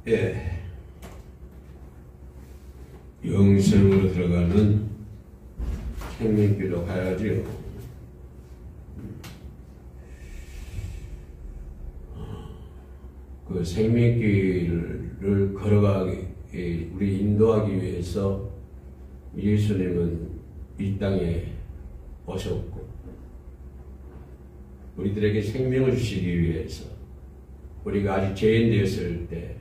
예, 영생으로 들어가는 생명길로 가야지요. 그 생명길을 걸어가기, 우리 인도하기 위해서 예수님은 이 땅에 오셨고, 우리들에게 생명을 주시기 위해서, 우리가 아직 죄인 되었을 때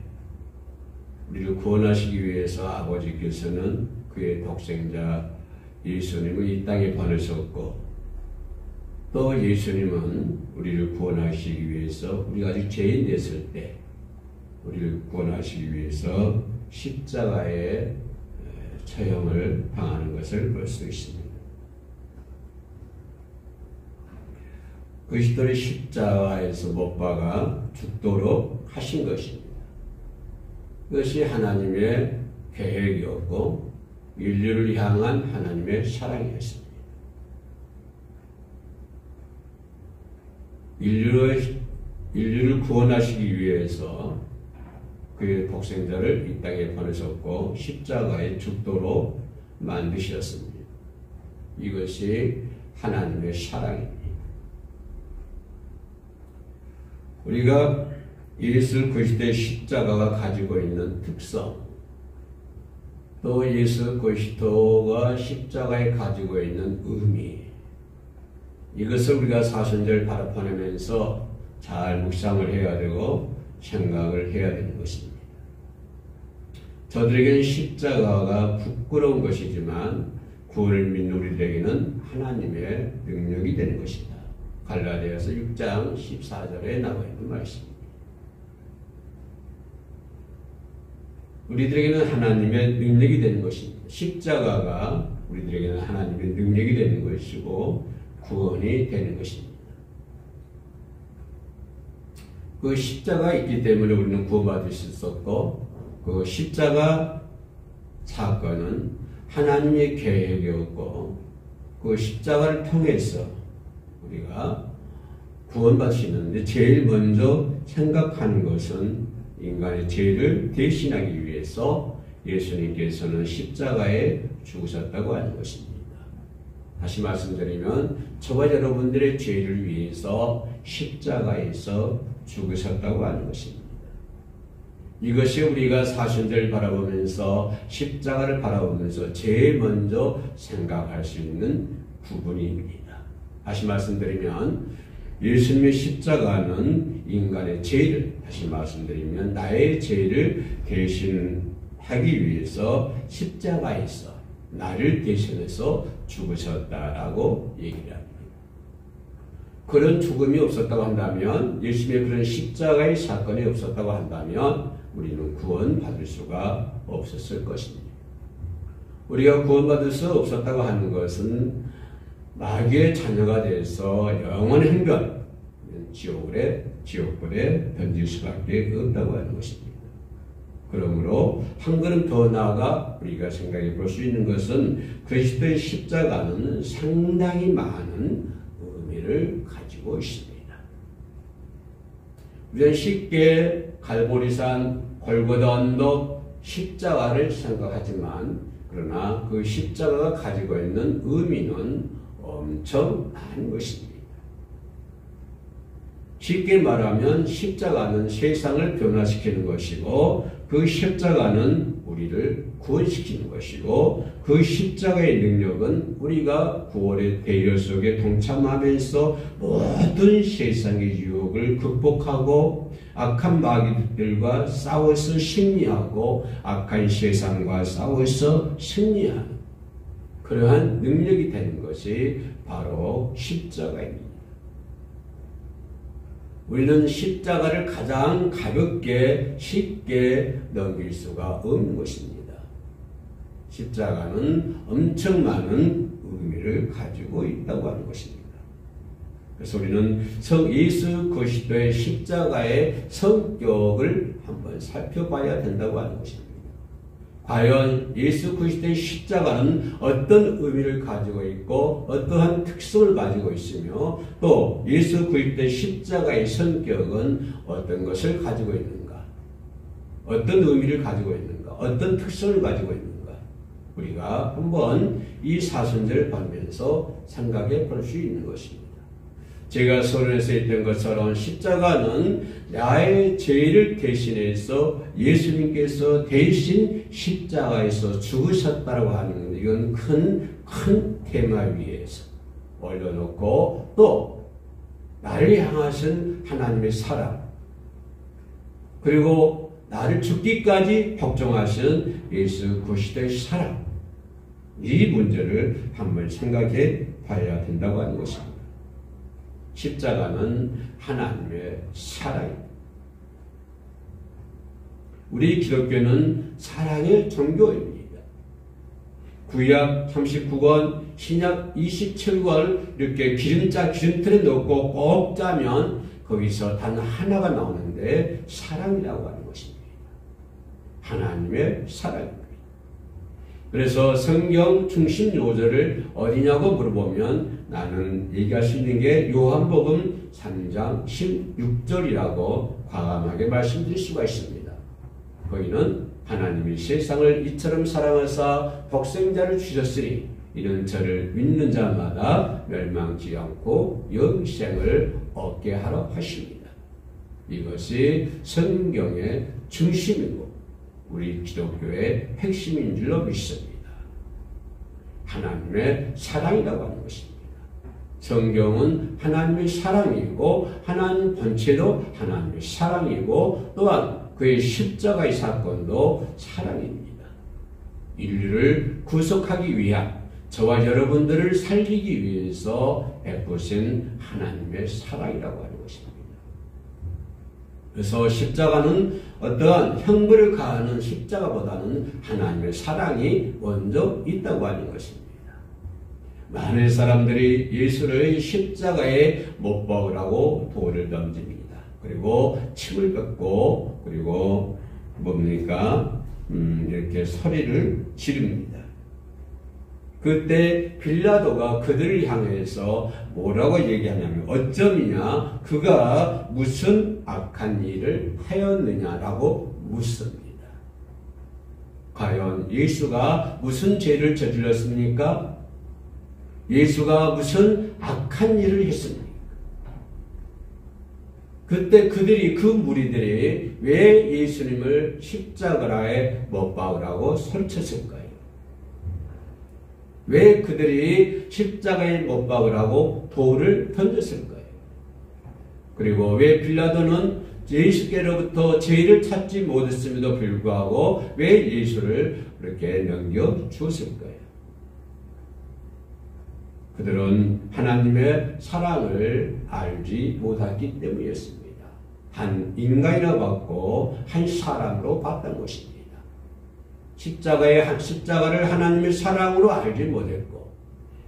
우리를 구원하시기 위해서 아버지께서는 그의 독생자 예수님을 이 땅에 보내셨고, 또 예수님은 우리를 구원하시기 위해서 우리가 아직 죄인 됐을 때 우리를 구원하시기 위해서 십자가의 처형을 당하는 것을 볼 수 있습니다. 그리스도를 십자가에서 못 박아 죽도록 하신 것입니다. 그것이 하나님의 계획이었고 인류를 향한 하나님의 사랑이었습니다. 인류를 구원하시기 위해서 그의 독생자를 이 땅에 보내셨고 십자가에 죽도록 만드셨습니다. 이것이 하나님의 사랑입니다. 우리가 예수 그리스도의 십자가가 가지고 있는 특성, 또 예수 그리스도가 십자가에 가지고 있는 의미, 이것을 우리가 사순절 바라보면서 잘 묵상을 해야 되고 생각을 해야 되는 것입니다. 저들에게는 십자가가 부끄러운 것이지만 구원을 믿는 우리들에게는 하나님의 능력이 되는 것이다. 갈라디아서 6장 14절에 나와 있는 말씀입니다. 우리들에게는 하나님의 능력이 되는 것입니다. 십자가가 우리들에게는 하나님의 능력이 되는 것이고 구원이 되는 것입니다. 그 십자가가 있기 때문에 우리는 구원받을 수 있었고, 그 십자가 사건은 하나님의 계획이었고, 그 십자가를 통해서 우리가 구원받을 수 있는데, 제일 먼저 생각하는 것은 인간의 죄를 대신하기 위해서 예수님께서는 십자가에 죽으셨다고 하는 것입니다. 다시 말씀드리면 저와 여러분들의 죄를 위해서 십자가에서 죽으셨다고 하는 것입니다. 이것이 우리가 사순절 바라보면서 십자가를 바라보면서 제일 먼저 생각할 수 있는 부분입니다. 다시 말씀드리면 예수님의 십자가는 인간의 죄를, 다시 말씀드리면 나의 죄를 대신하기 위해서 십자가에서 나를 대신해서 죽으셨다라고 얘기를 합니다. 그런 죽음이 없었다고 한다면, 예수님의 그런 십자가의 사건이 없었다고 한다면 우리는 구원받을 수가 없었을 것입니다. 우리가 구원받을 수 없었다고 하는 것은 마귀의 자녀가 돼서 영원한 행변, 지옥불에 던질 수밖에 없다고 하는 것입니다. 그러므로 한 걸음 더 나아가 우리가 생각해 볼 수 있는 것은 그리스도의 십자가는 상당히 많은 의미를 가지고 있습니다. 우리는 쉽게 갈보리산, 골고다 언덕, 십자가를 생각하지만, 그러나 그 십자가가 가지고 있는 의미는 엄청 많은 것입니다. 쉽게 말하면 십자가는 세상을 변화시키는 것이고, 그 십자가는 우리를 구원시키는 것이고, 그 십자가의 능력은 우리가 구원의 대열 속에 동참하면서 모든 세상의 유혹을 극복하고 악한 마귀들과 싸워서 승리하고 악한 세상과 싸워서 승리하는 그러한 능력이 되는 것이 바로 십자가입니다. 우리는 십자가를 가장 가볍게 쉽게 넘길 수가 없는 것입니다. 십자가는 엄청 많은 의미를 가지고 있다고 하는 것입니다. 그래서 우리는 예수 그리스도의 십자가의 성격을 한번 살펴봐야 된다고 하는 것입니다. 과연 예수 그리스도의 십자가는 어떤 의미를 가지고 있고 어떠한 특성을 가지고 있으며, 또 예수 그리스도의 십자가의 성격은 어떤 것을 가지고 있는가? 어떤 의미를 가지고 있는가, 어떤 특성을 가지고 있는가, 우리가 한번 이 사순절을 보면서 생각해 볼 수 있는 것입니다. 제가 서론에서 했던 것처럼 십자가는 나의 죄를 대신해서 예수님께서 대신 십자가에서 죽으셨다고 하는, 이건 큰 테마 위에서 올려놓고, 또 나를 향하신 하나님의 사랑, 그리고 나를 죽기까지 복종하신 예수 그리스도의 사랑, 이 문제를 한번 생각해 봐야 된다고 하는 것입니다. 십자가는 하나님의 사랑입니다. 우리 기독교는 사랑의 종교입니다. 구약 39권, 신약 27권 이렇게 기름틀에 넣고 꼭 짜면 거기서 단 하나가 나오는데 사랑이라고 하는 것입니다. 하나님의 사랑입니다. 그래서 성경 중심 요절을 어디냐고 물어보면 나는 얘기할 수 있는 게 요한복음 3장 16절이라고 과감하게 말씀드릴 수가 있습니다. 거기는 하나님이 세상을 이처럼 사랑하사 독생자를 주셨으니 이는 저를 믿는 자마다 멸망치 않고 영생을 얻게 하라 하십니다. 이것이 성경의 중심이고 우리 기독교의 핵심인 줄로 믿습니다. 하나님의 사랑이라고 하는 것입니다. 성경은 하나님의 사랑이고 하나님 본체도 하나님의 사랑이고 또한 그의 십자가의 사건도 사랑입니다. 인류를 구속하기 위한 저와 여러분들을 살리기 위해서 베푸신 하나님의 사랑이라고 하는 것입니다. 그래서 십자가는 어떠한 형벌을 가하는 십자가보다는 하나님의 사랑이 먼저 있다고 하는 것입니다. 많은 사람들이 예수를 십자가에 못 박으라고 돌을 던집니다. 그리고 침을 뱉고 그리고 뭡니까? 이렇게 소리를 지릅니다. 그때 빌라도가 그들을 향해서 뭐라고 얘기하냐면 어쩌면 그가 무슨 악한 일을 하였느냐라고 묻습니다. 과연 예수가 무슨 죄를 저질렀습니까? 예수가 무슨 악한 일을 했습니까? 그때 그들이 그 무리들이 왜 예수님을 십자가에 못 박으라고 소리쳤을까요? 왜 그들이 십자가에 못 박으라고 돌을 던졌을까요? 그리고 왜 빌라도는 예수께로부터 죄를 찾지 못했음에도 불구하고 왜 예수를 그렇게 넘겨주었을까요? 그들은 하나님의 사랑을 알지 못했기 때문이었습니다. 한 인간이라 봤고 한 사람으로 봤던 것입니다. 십자가를 하나님의 사랑으로 알지 못했고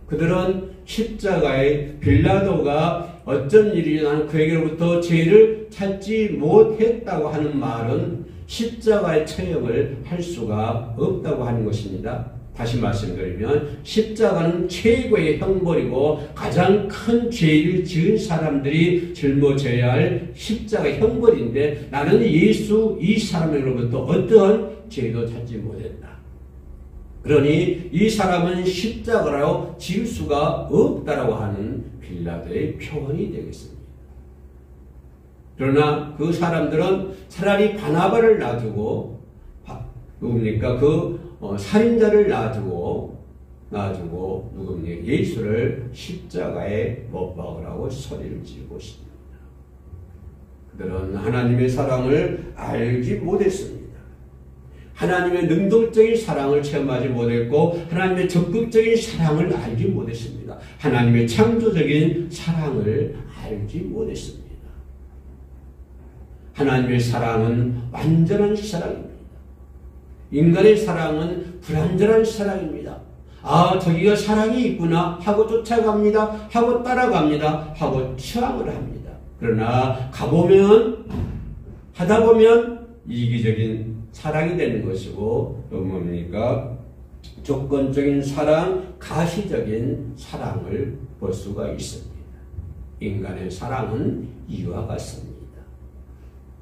그들은 십자가에 빌라도가 어쩐 일이나 그에게로부터 죄를 찾지 못했다고 하는 말은 십자가의 처형을 할 수가 없다고 하는 것입니다. 다시 말씀드리면 십자가는 최고의 형벌이고 가장 큰 죄를 지은 사람들이 짊어져야 할 십자가의 형벌인데 나는 예수 이 사람으로부터 어떠한 죄도 찾지 못했다. 그러니 이 사람은 십자가로 지을 수가 없다라고 하는 빌라도의 표현이 되겠습니다. 그러나 그 사람들은 차라리 바나바를 놔두고 누굽니까? 살인자를 놔두고 누굽니까? 예수를 십자가에 못 박으라고 소리를 지르고 있습니다. 그들은 하나님의 사랑을 알지 못했습니다. 하나님의 능동적인 사랑을 체험하지 못했고 하나님의 적극적인 사랑을 알지 못했습니다. 하나님의 창조적인 사랑을 알지 못했습니다. 하나님의 사랑은 완전한 사랑입니다. 인간의 사랑은 불완전한 사랑입니다. 아, 저기가 사랑이 있구나 하고 쫓아갑니다. 하고 따라갑니다. 하고 추앙을 합니다. 그러나 하다 보면 이기적인 사랑이 되는 것이고 또 뭡니까? 조건적인 사랑, 가시적인 사랑을 볼 수가 있습니다. 인간의 사랑은 이와 같습니다.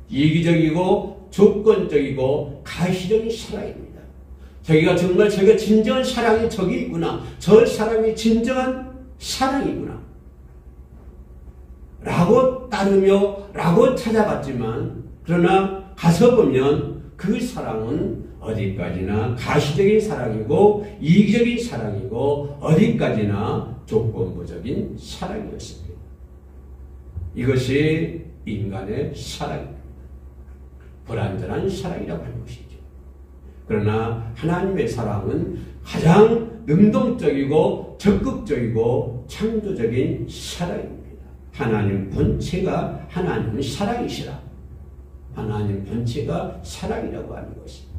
이기적이고 조건적이고 가시적인 사랑입니다. 자기가 정말 자기가 진정한 사랑이 저기 있구나. 저 사람이 진정한 사랑이구나. 라고 따르며 라고 찾아갔지만 그러나 가서 보면 그 사랑은 어디까지나 가시적인 사랑이고 이기적인 사랑이고 어디까지나 조건부적인 사랑이었습니다. 이것이 인간의 사랑입니다. 불완전한 사랑이라고 하는 것이죠. 그러나 하나님의 사랑은 가장 능동적이고 적극적이고 창조적인 사랑입니다. 하나님 본체가 하나님은 사랑이시라. 하나님 본체가 사랑이라고 하는 것입니다.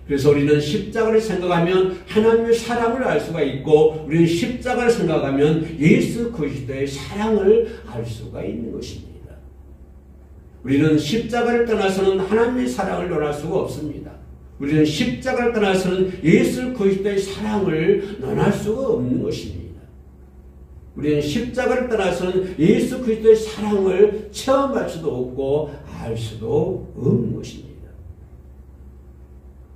그래서 우리는 십자가를 생각하면 하나님의 사랑을 알 수가 있고 우리는 십자가를 생각하면 예수 그리스도의 사랑을 알 수가 있는 것입니다. 우리는 십자가를 떠나서는 하나님의 사랑을 논할 수가 없습니다. 우리는 십자가를 떠나서는 예수 그리스도의 사랑을 논할 수가 없는 것입니다. 우리는 십자가를 떠나서는 예수 그리스도의 사랑을 체험할 수도 없고 알 수도 없는 것입니다.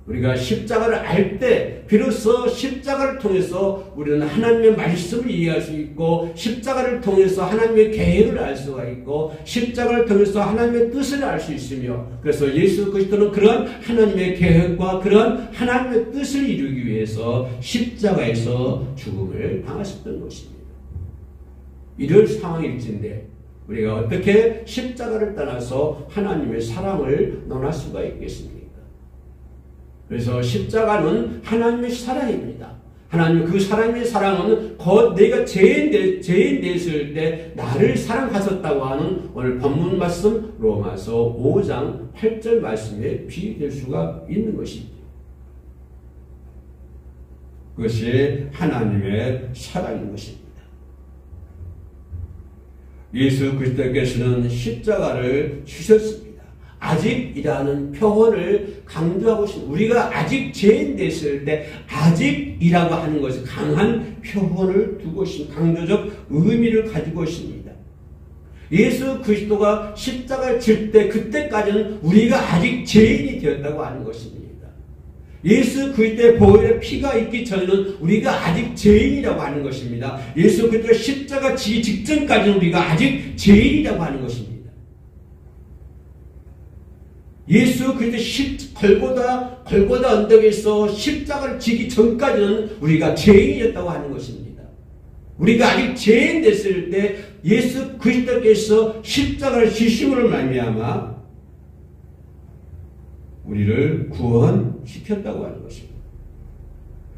우리가 십자가를 알 때 비로소 십자가를 통해서 우리는 하나님의 말씀을 이해할 수 있고 십자가를 통해서 하나님의 계획을 알 수가 있고 십자가를 통해서 하나님의 뜻을 알 수 있으며 그래서 예수 그리스도는 그런 하나님의 계획과 그런 하나님의 뜻을 이루기 위해서 십자가에서 죽음을 당하셨던 것입니다. 이럴 상황일진데 우리가 어떻게 십자가를 떠나서 하나님의 사랑을 논할 수가 있겠습니까? 그래서 십자가는 하나님의 사랑입니다. 하나님 그 하나님의 사랑은 곧 내가 죄인 됐을 때 나를 사랑하셨다고 하는 오늘 본문 말씀 로마서 5장 8절 말씀에 비유될 수가 있는 것입니다. 그것이 하나님의 사랑인 것입니다. 예수 그리스도께서는 십자가를 주셨습니다. 아직이라는 표현을 강조하고 있습니다. 우리가 아직 죄인 됐을 때 아직이라고 하는 것은 강한 표현을 두고 있습니다. 강조적 의미를 가지고 있습니다. 예수 그리스도가 십자가를 질 때 그때까지는 우리가 아직 죄인이 되었다고 하는 것입니다. 예수 그리스도의 보혈의 피가 있기 전에는 우리가 아직 죄인이라고 하는 것입니다. 예수 그리스도가 십자가 지기 직전까지는 우리가 아직 죄인이라고 하는 것입니다. 예수 그리스도 골고다 언덕에서 십자가를 지기 전까지는 우리가 죄인이었다고 하는 것입니다. 우리가 아직 죄인 됐을 때 예수 그리스도께서 십자가를 지심으로 말미암아 우리를 구원시켰다고 하는 것입니다.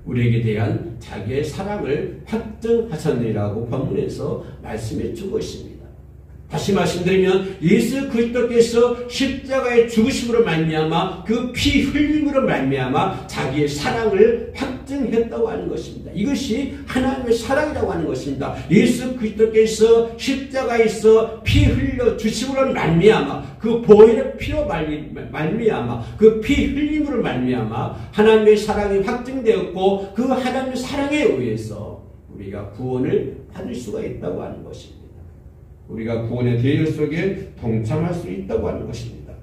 우리에게 대한 자기의 사랑을 확증하셨느니라고 본문에서 말씀해 주고 있습니다. 다시 말씀드리면 예수 그리스도께서 십자가의 죽으심으로 말미암아 그 피 흘림으로 말미암아 자기의 사랑을 확증했다고 하는 것입니다. 이것이 하나님의 사랑이라고 하는 것입니다. 예수 그리스도께서 십자가에서 피 흘려 주심으로 말미암아 그 보혈의 피로 말미암아 그 피 흘림으로 말미암아 하나님의 사랑이 확증되었고 그 하나님의 사랑에 의해서 우리가 구원을 받을 수가 있다고 하는 것입니다. 우리가 구원의 대열 속에 동참할 수 있다고 하는 것입니다.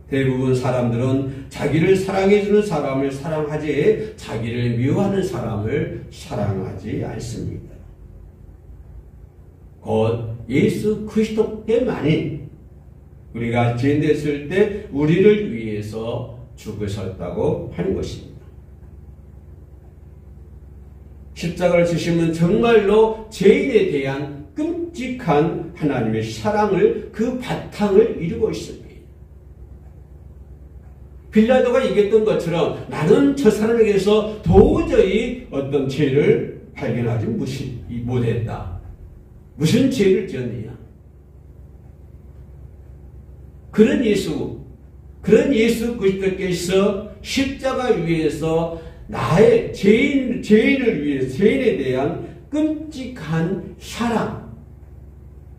대부분 사람들은 자기를 사랑해주는 사람을 사랑하지 자기를 미워하는 사람을 사랑하지 않습니다. 곧 예수 그리스도께만이 우리가 죄인 됐을 때 우리를 위해서 죽으셨다고 하는 것입니다. 십자가를 지심은 정말로 죄인에 대한 끔찍한 하나님의 사랑을 그 바탕을 이루고 있습니다. 빌라도가 얘기했던 것처럼 나는 저 사람에게서 도저히 어떤 죄를 발견하지 못했다. 무슨 죄를 지었느냐. 그런 예수 그리스도께서 십자가 위에서 나의 죄인을 위해 죄인에 대한 끔찍한 사랑,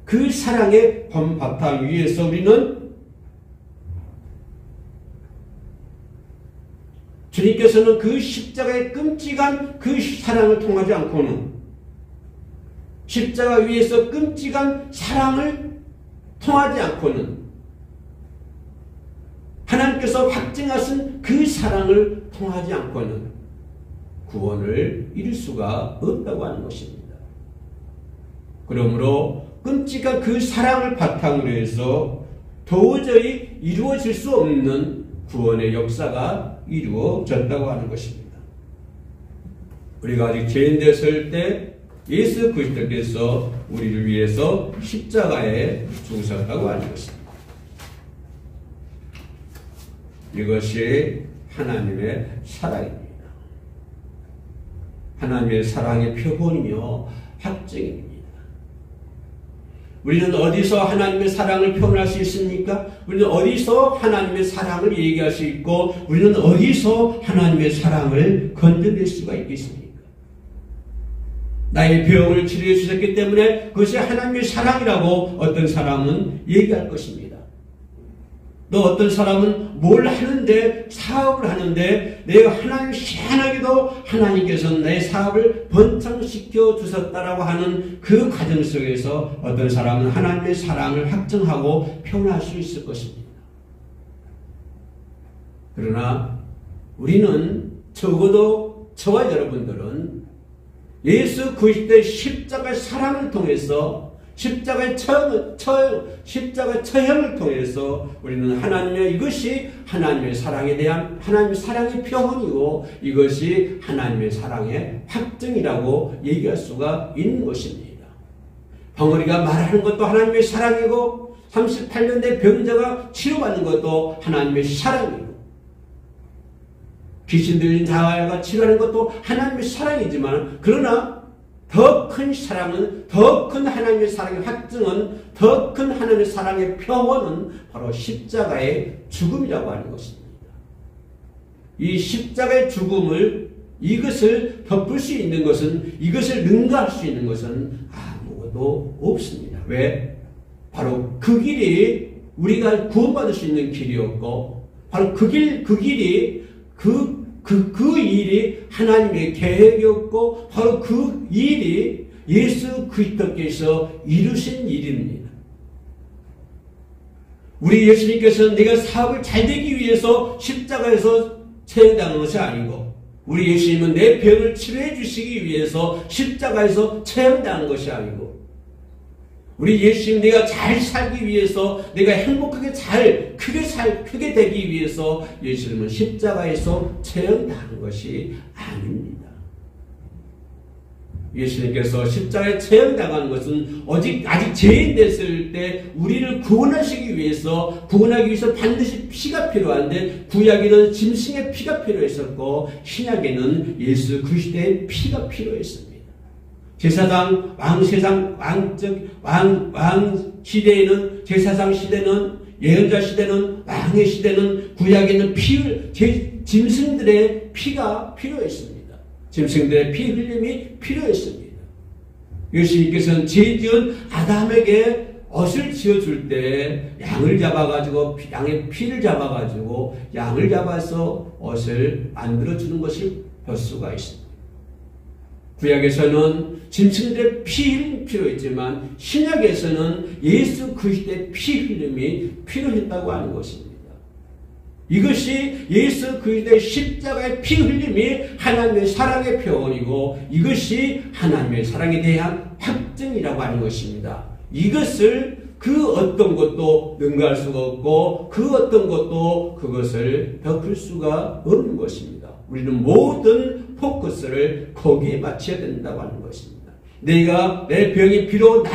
그 사랑의 바탕 위에서 우리는 주님께서는 그 십자가의 끔찍한 그 사랑을 통하지 않고는 십자가 위에서 끔찍한 사랑을 통하지 않고는 하나님께서 확증하신 그 사랑을 통하지 않고는 구원을 이룰 수가 없다고 하는 것입니다. 그러므로 끔찍한 그 사랑을 바탕으로 해서 도저히 이루어질 수 없는 구원의 역사가 이루어졌다고 하는 것입니다. 우리가 아직 죄인 됐을 때 예수 그리스도께서 우리를 위해서 십자가에 죽으셨다고 하는 것입니다. 이것이 하나님의 사랑입니다. 하나님의 사랑의 표본이며 확증입니다. 우리는 어디서 하나님의 사랑을 표현할 수 있습니까? 우리는 어디서 하나님의 사랑을 얘기할 수 있고 우리는 어디서 하나님의 사랑을 건져낼 수가 있겠습니까? 나의 병을 치료해 주셨기 때문에 그것이 하나님의 사랑이라고 어떤 사람은 얘기할 것입니다. 또 어떤 사람은 뭘 하는데, 사업을 하는데 내가 하나님 희한하게도 하나님께서는 내 사업을 번창시켜 주셨다라고 하는 그 과정 속에서 어떤 사람은 하나님의 사랑을 확증하고 표현할 수 있을 것입니다. 그러나 우리는 적어도 저와 여러분들은 예수 그리스도의 십자가의 사랑을 통해서 십자가의 처형을 통해서 우리는 하나님의 이것이 하나님의 사랑에 대한 하나님의 사랑의 표현이고 이것이 하나님의 사랑의 확증이라고 얘기할 수가 있는 것입니다. 벙어리가 말하는 것도 하나님의 사랑이고 38년 된 병자가 치료받는 것도 하나님의 사랑이고 귀신 들린 자아가 치료하는 것도 하나님의 사랑이지만 그러나 더 큰 사랑은, 더 큰 하나님의 사랑의 확증은, 더 큰 하나님의 사랑의 표현은 바로 십자가의 죽음이라고 하는 것입니다. 이 십자가의 죽음을 이것을 덮을 수 있는 것은 이것을 능가할 수 있는 것은 아무것도 없습니다. 왜? 바로 그 길이 우리가 구원받을 수 있는 길이었고 바로 그 길이 그 일이 하나님의 계획이었고 바로 그 일이 예수 그리스도께서 이루신 일입니다. 우리 예수님께서는 내가 사업을 잘 되기 위해서 십자가에서 처형당한 것이 아니고 우리 예수님은 내 병을 치료해 주시기 위해서 십자가에서 처형당한 것이 아니고 우리 예수님 내가 잘 살기 위해서 내가 행복하게 크게 되기 위해서 예수님은 십자가에서 처형당한 것이 아닙니다. 예수님께서 십자가에 처형당한 것은 아직 죄인 됐을 때 우리를 구원하기 위해서 반드시 피가 필요한데 구약에는 짐승의 피가 필요했었고 신약에는 예수 그리스도의 피가 필요했습니다. 제사장 왕 시대에는 제사장 시대는 예언자 시대는 왕의 시대는 구약에는 짐승들의 피가 필요했습니다. 짐승들의 피 흘림이 필요했습니다. 예수님께서는 죄 지은 아담에게 옷을 지어줄 때 양을 양의 피를 잡아가지고 양을 잡아서 옷을 만들어주는 것을 볼 수가 있습니다. 구약에서는 짐승들의 피 흘림이 필요했지만 신약에서는 예수 그리스도의 피 흘림이 필요했다고 하는 것입니다. 이것이 예수 그리스도의 십자가의 피 흘림이 하나님의 사랑의 표현이고 이것이 하나님의 사랑에 대한 확증이라고 하는 것입니다. 이것을 그 어떤 것도 능가할 수가 없고 그 어떤 것도 그것을 덮을 수가 없는 것입니다. 우리는 모든 포커스를 거기에 맞춰야 된다고 하는 것입니다. 내가 내 병이 비록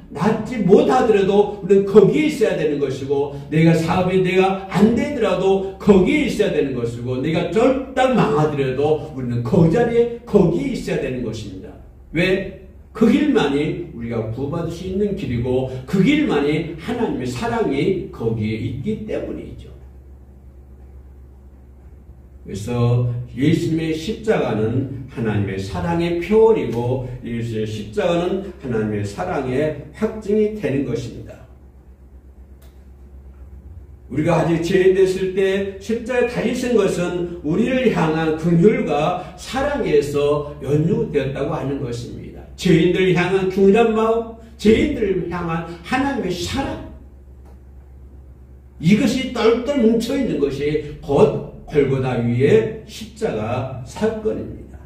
낫지 못하더라도 우리는 거기에 있어야 되는 것이고 내가 사업이 내가 안 되더라도 거기에 있어야 되는 것이고 내가 쫄딱 망하더라도 우리는 그 자리에 거기에 있어야 되는 것입니다. 왜? 그 길만이 우리가 구원받을 수 있는 길이고 그 길만이 하나님의 사랑이 거기에 있기 때문이죠. 그래서 예수님의 십자가는 하나님의 사랑의 표현이고 예수의 십자가는 하나님의 사랑의 확증이 되는 것입니다. 우리가 아직 죄인 됐을 때 십자가에 달리신 것은 우리를 향한 긍휼과 사랑에서 연유되었다고 하는 것입니다. 죄인들을 향한 긍휼한 마음, 죄인들을 향한 하나님의 사랑 이것이 똘똘 뭉쳐있는 것이 곧 골고다 위의 십자가 사건입니다.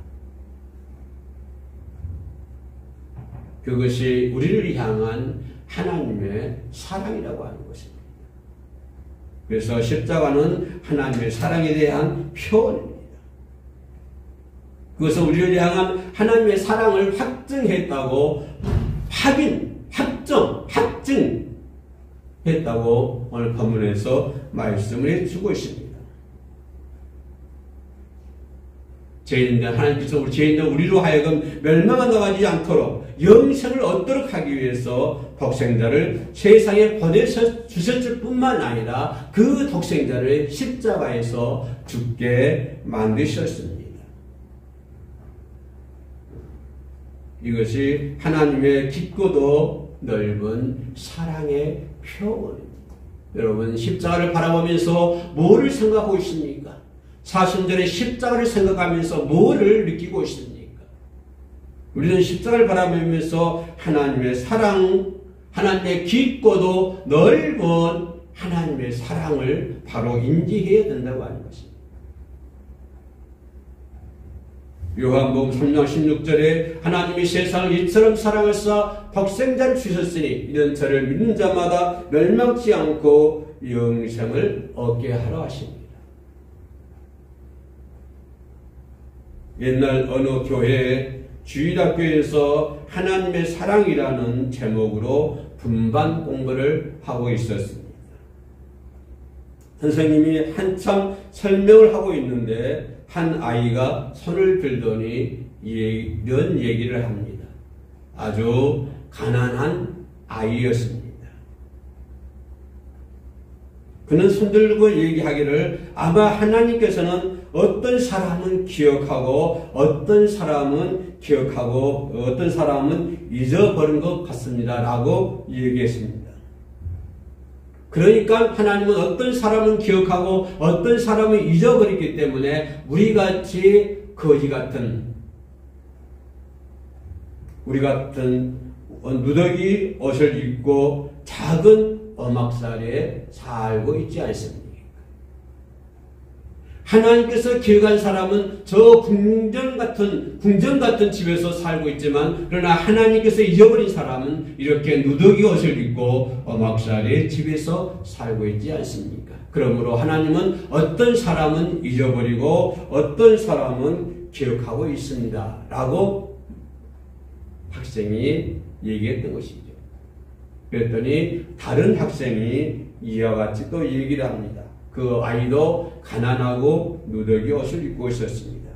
그것이 우리를 향한 하나님의 사랑이라고 하는 것입니다. 그래서 십자가는 하나님의 사랑에 대한 표현입니다. 그것은 우리를 향한 하나님의 사랑을 확증했다고 확증했다고 오늘 본문에서 말씀을 해주고 있습니다. 하나님께서 죄인된 우리로 하여금 멸망하다 가지 않도록 영생을 얻도록 하기 위해서 독생자를 세상에 보내주셨을 뿐만 아니라 그 독생자를 십자가에서 죽게 만드셨습니다. 이것이 하나님의 깊고도 넓은 사랑의 표현입니다. 여러분, 십자가를 바라보면서 뭐를 생각하고 있습니까? 사순절에 십자가를 생각하면서 뭐를 느끼고 있습니까? 우리는 십자가를 바라보면서 하나님의 사랑, 하나님의 깊고도 넓은 하나님의 사랑을 바로 인지해야 된다고 하는 것입니다. 요한복음 3장 16절에 하나님이 세상을 이처럼 사랑하사 독생자를 주셨으니 이는 저를 믿는 자마다 멸망치 않고 영생을 얻게 하려 하십니다. 옛날 어느 교회에 주일학교에서 하나님의 사랑이라는 제목으로 분반 공부를 하고 있었습니다. 선생님이 한참 설명을 하고 있는데 한 아이가 손을 들더니 이런 얘기를 합니다. 아주 가난한 아이였습니다. 그는 손들고 얘기하기를 아마 하나님께서는 어떤 사람은 기억하고 어떤 사람은 잊어버린 것 같습니다. 라고 얘기했습니다. 그러니까 하나님은 어떤 사람은 기억하고 어떤 사람은 잊어버리기 때문에 우리같이 거지 같은 누더기 옷을 입고 작은 어막살에 살고 있지 않습니까? 하나님께서 기억한 사람은 저 궁전 같은 집에서 살고 있지만, 그러나 하나님께서 잊어버린 사람은 이렇게 누더기 옷을 입고 어막살의 집에서 살고 있지 않습니까? 그러므로 하나님은 어떤 사람은 잊어버리고 어떤 사람은 기억하고 있습니다. 라고 학생이 얘기했던 것이죠. 그랬더니 다른 학생이 이와 같이 또 얘기를 합니다. 그 아이도 가난하고 누더기 옷을 입고 있었습니다.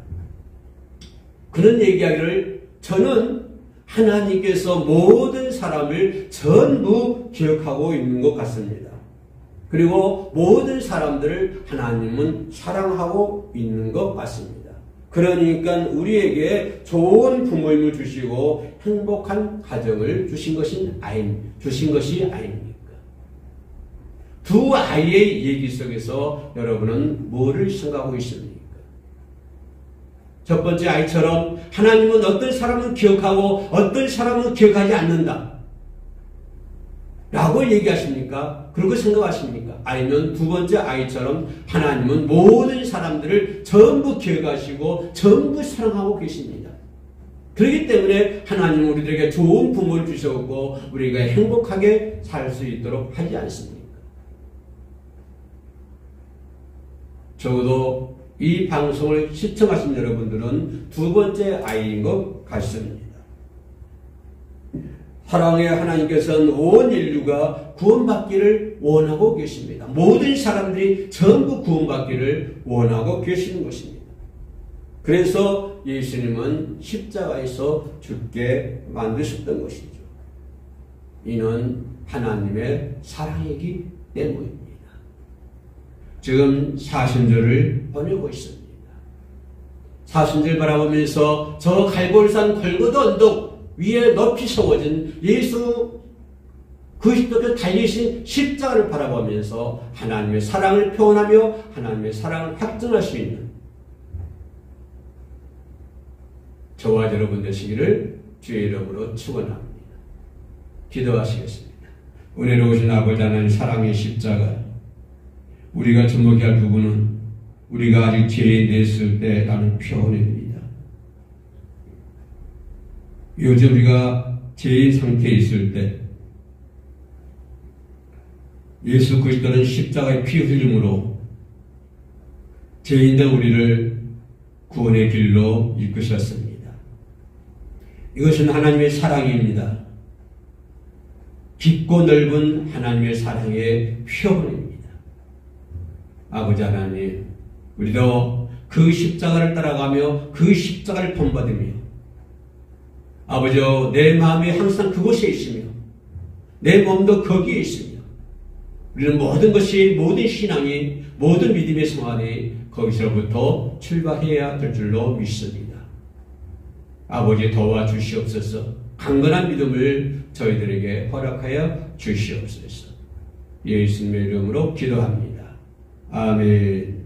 그런 얘기하기를 저는 하나님께서 모든 사람을 전부 기억하고 있는 것 같습니다. 그리고 모든 사람들을 하나님은 사랑하고 있는 것 같습니다. 그러니까 우리에게 좋은 부모님을 주시고 행복한 가정을 주신 것이 아닙니까? 두 아이의 얘기 속에서 여러분은 뭐를 생각하고 있습니까? 첫 번째 아이처럼 하나님은 어떤 사람은 기억하고 어떤 사람은 기억하지 않는다 라고 얘기하십니까? 그렇게 생각하십니까? 아니면 두 번째 아이처럼 하나님은 모든 사람들을 전부 기억하시고 전부 사랑하고 계십니다. 그렇기 때문에 하나님은 우리들에게 좋은 부모를 주셨고 우리가 행복하게 살 수 있도록 하지 않습니까? 적어도 이 방송을 시청하신 여러분들은 두 번째 아이인 것 같습니다. 사랑의 하나님께서는 온 인류가 구원받기를 원하고 계십니다. 모든 사람들이 전부 구원받기를 원하고 계시는 것입니다. 그래서 예수님은 십자가에서 죽게 만드셨던 것이죠. 이는 하나님의 사랑이기 때문입니다. 지금 사순절을 보내고 있습니다. 사순절 바라보면서 저 갈보리산 골고다 언덕 위에 높이 세워진 예수 그리스도께서 달리신 십자가를 바라보면서 하나님의 사랑을 표현하며 하나님의 사랑을 확증할 수 있는 저와 여러분 되시기를 주의 이름으로 축원합니다. 기도하시겠습니다. 은혜로우신 아버지 하나님, 사랑의 십자가 우리가 주목해야 할 부분은 우리가 아직 죄인 됐을 때라는 표현입니다. 요즘 우리가 죄인 상태에 있을 때 예수 그리스도는 십자가의 피 흘림으로 죄인된 우리를 구원의 길로 이끄셨습니다. 이것은 하나님의 사랑입니다. 깊고 넓은 하나님의 사랑의 표현입니다. 아버지 하나님, 우리도 그 십자가를 따라가며 그 십자가를 본받으며 아버지여 내 마음이 항상 그곳에 있으며 내 몸도 거기에 있으며 우리는 모든 것이 모든 신앙이 모든 믿음의 생활이 거기서부터 출발해야 될 줄로 믿습니다. 아버지 도와주시옵소서. 강건한 믿음을 저희들에게 허락하여 주시옵소서. 예수님의 이름으로 기도합니다. 아멘.